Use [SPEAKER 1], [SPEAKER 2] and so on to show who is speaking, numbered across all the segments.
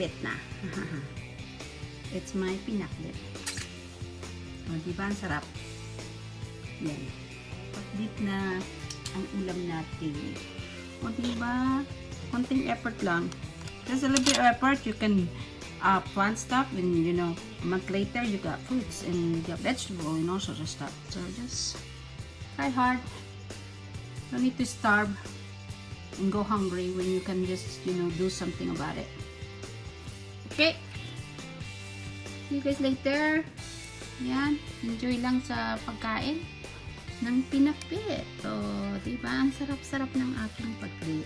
[SPEAKER 1] pinakbit na. It's my pinakbit. O, diba? Ang sarap. Yan. Pakbit na ang ulam natin. O, diba? Konting effort lang. Just a little bit of effort, you can plant stuff, and you know, a month later you got fruits and you got vegetable and all sorts of stuff. So just try hard. Don't need to starve and go hungry when you can just, you know, do something about it. Okay. See you guys later. Yan. Enjoy lang sa pagkain ng pinakbit. So, diba? Ang sarap-sarap ng aking pagkain.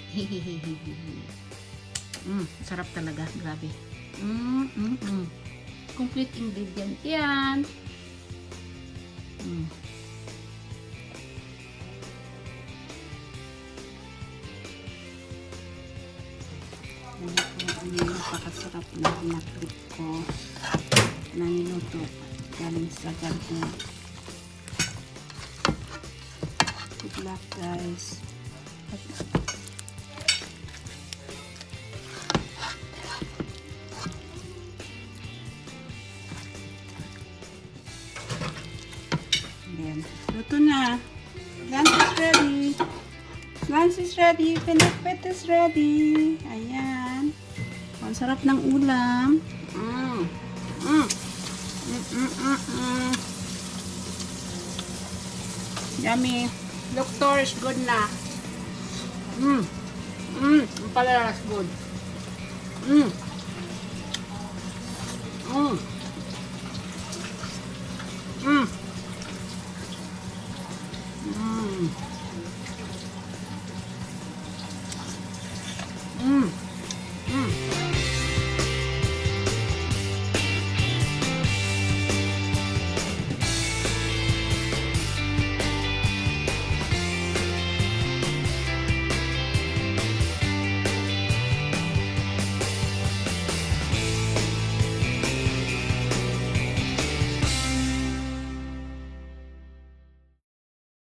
[SPEAKER 1] Sarap talaga. Grabe. Complete ingredient yan. Napakasarap na pinakbit ko na niluto galing sa garden. Good luck, guys. Ayan. Luto na. Lunch is ready. Lunch is ready. Pinakbit is ready. Ayan. Ang sarap ng ulam. Yummy. Doctor is good na. Ang palalas good.